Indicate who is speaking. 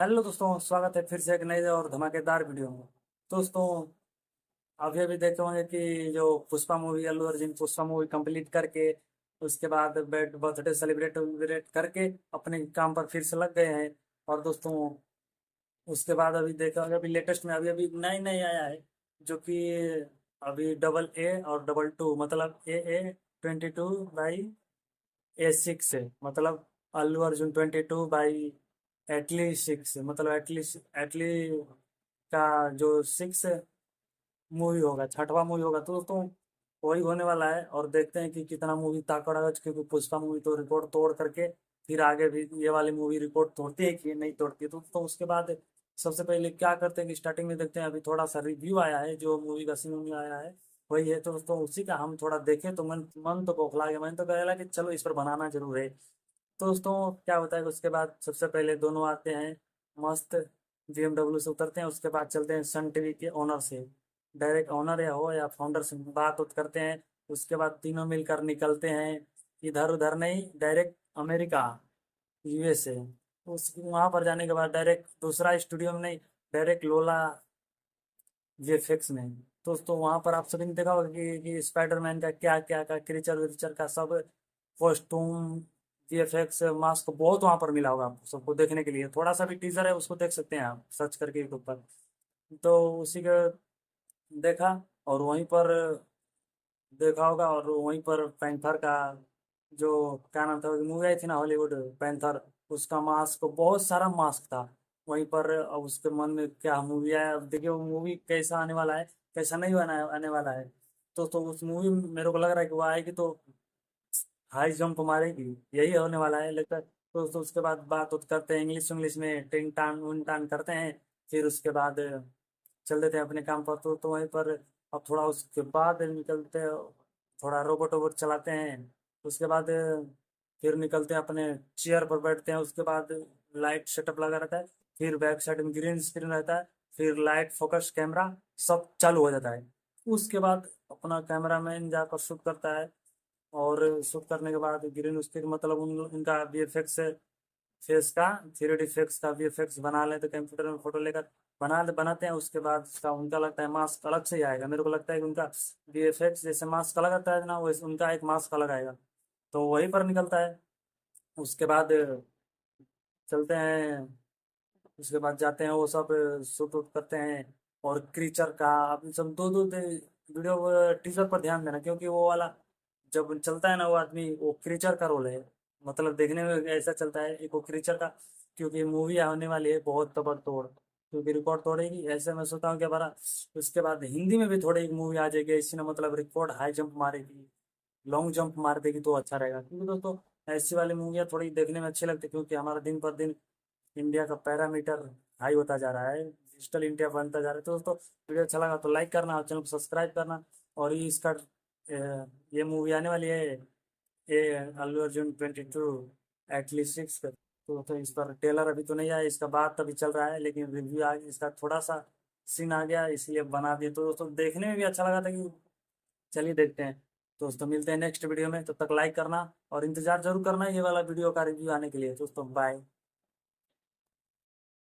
Speaker 1: Hello दोस्तों, स्वागत है फिर से एक नए और धमाकेदार वीडियो में। दोस्तों, अभी अभी देखे होंगे कि जो Pushpa movie, Allu Arjun Pushpa movie complete करके उसके बाद बर्थडे सेलिब्रेट वेलिब्रेट करके अपने काम पर फिर से लग गए हैं। और दोस्तों, उसके बाद अभी देखा होगा, अभी लेटेस्ट में अभी अभी नई नई आया है, जो कि अभी डबल ए और डबल टू, मतलब ए 22/A6 है। मतलब अल्लू अर्जुन 22 एटली 6, मतलब एटली का जो 6 मूवी होगा, छठवां मूवी होगा। तो दोस्तों, वही होने वाला है और देखते हैं कि कितना मूवी ताकड़ है, क्योंकि पुष्पा मूवी तो रिकॉर्ड तोड़ करके फिर आगे भी ये वाली मूवी रिकॉर्ड तोड़ती है कि नहीं तोड़ती है। तो उसके बाद सबसे पहले क्या करते हैं कि स्टार्टिंग में देखते हैं, अभी थोड़ा सा रिव्यू आया है, जो मूवी का सीन में आया है वही है। तो दोस्तों, उसी का हम थोड़ा देखें तो मन मन तो बौखला गया। मैंने तो कहा कि चलो इस पर बनाना जरूर है। तो दोस्तों, क्या होता है कि उसके बाद सबसे पहले दोनों आते हैं, मस्त BMW से उतरते हैं। उसके बाद चलते हैं सन टीवी के ओनर से, डायरेक्ट ओनर या हो या फाउंडर से बात उत करते हैं। उसके बाद तीनों मिलकर निकलते हैं, इधर उधर नहीं, डायरेक्ट अमेरिका, USA। उस वहाँ पर जाने के बाद डायरेक्ट दूसरा स्टूडियो में नहीं, डायरेक्ट लोला VFX में। दोस्तों, वहाँ पर आप सभी ने देखा होगा कि स्पाइडरमैन का क्या क्या का क्रीचर विरीचर का सब कॉस्ट्यूम, VFX, मास्क बहुत वहाँ पर मिला होगा आपको सबको देखने के लिए। थोड़ा सा भी टीजर है, उसको देख सकते हैं आप सर्च करके यूट्यूब पर। तो उसी का देखा, और वहीं पर देखा होगा। और वहीं पर पैंथर का जो क्या नाम था, मूवी आई थी ना हॉलीवुड, पैंथर, उसका मास्क, बहुत सारा मास्क था वहीं पर। अब उसके मन में क्या मूवी आया, अब देखिए वो मूवी कैसा आने वाला है, कैसा नहीं आने वाला है। तो उस मूवी में मेरे को लग रहा है कि वो आएगी तो हाई जंप मारेगी, यही होने वाला है लगता है। तो उसके बाद बात उत करते हैं, इंग्लिश इंग्लिश में टिंग टांग उन टांग करते हैं। फिर उसके बाद चल देते हैं अपने काम पर। तो वहीं पर अब थोड़ा उसके बाद निकलते हैं, थोड़ा रोबोट वोबोट चलाते हैं। उसके बाद फिर निकलते हैं, अपने चेयर पर बैठते हैं। उसके बाद लाइट सेटअप लगा रहता है, फिर बैक साइड में ग्रीन स्क्रीन रहता है, फिर लाइट फोकस कैमरा सब चालू हो जाता है। उसके बाद अपना कैमरामैन जाकर शूट करता है, और शूट करने के बाद ग्रीन स्क्रीन, मतलब उनका VFX फेस का 3D फेस का VFX बना लें, तो कंप्यूटर में फोटो लेकर बनाते हैं। उसके बाद उसका उनका लगता है मास्क अलग से ही आएगा। मेरे को लगता है कि उनका VFX जैसे मास्क अलग आता है ना, वैसे उनका एक मास्क अलग आएगा। तो वहीं पर निकलता है। उसके बाद चलते हैं, उसके बाद जाते हैं, वो सब शूट वूट करते हैं। और क्रीचर का अब सब दो दो वीडियो टीजर पर ध्यान देना, क्योंकि वो वाला जब चलता है ना, वो आदमी वो क्रीचर का रोल है। मतलब देखने में ऐसा चलता है एक वो क्रीचर का, क्योंकि मूवी आने वाली है बहुत तबड़तोड़, क्योंकि रिकॉर्ड तोड़ेगी। ऐसे मैं सोचता हूँ कि हमारा उसके बाद हिंदी में भी थोड़ी एक मूवी आ जाएगी इसी ने, मतलब रिकॉर्ड हाई जंप मारेगी, लॉन्ग जंप मार देगी, तो अच्छा रहेगा। क्योंकि दोस्तों, ऐसी वाली मूवियाँ थोड़ी देखने में अच्छी लगती है, क्योंकि हमारा दिन पर दिन इंडिया का पैरामीटर हाई होता जा रहा है, डिजिटल इंडिया बनता जा रहा है। तो दोस्तों, वीडियो अच्छा लगा तो लाइक करना और चैनल को सब्सक्राइब करना। और ये इसका ये मूवी आने वाली है, ये अल्लू अर्जुन 22 एटली 6 पे। तो इस पर ट्रेलर अभी तो नहीं आया, इसका बात अभी चल रहा है, लेकिन रिव्यू आ इसका थोड़ा सा सीन आ गया, इसलिए बना दिए। तो दोस्तों, देखने में भी अच्छा लगा था कि चलिए देखते हैं। दोस्तों, मिलते हैं नेक्स्ट वीडियो में, तब तक लाइक करना और इंतजार जरूर करना ये वाला वीडियो का रिव्यू आने के लिए। दोस्तों, बाय।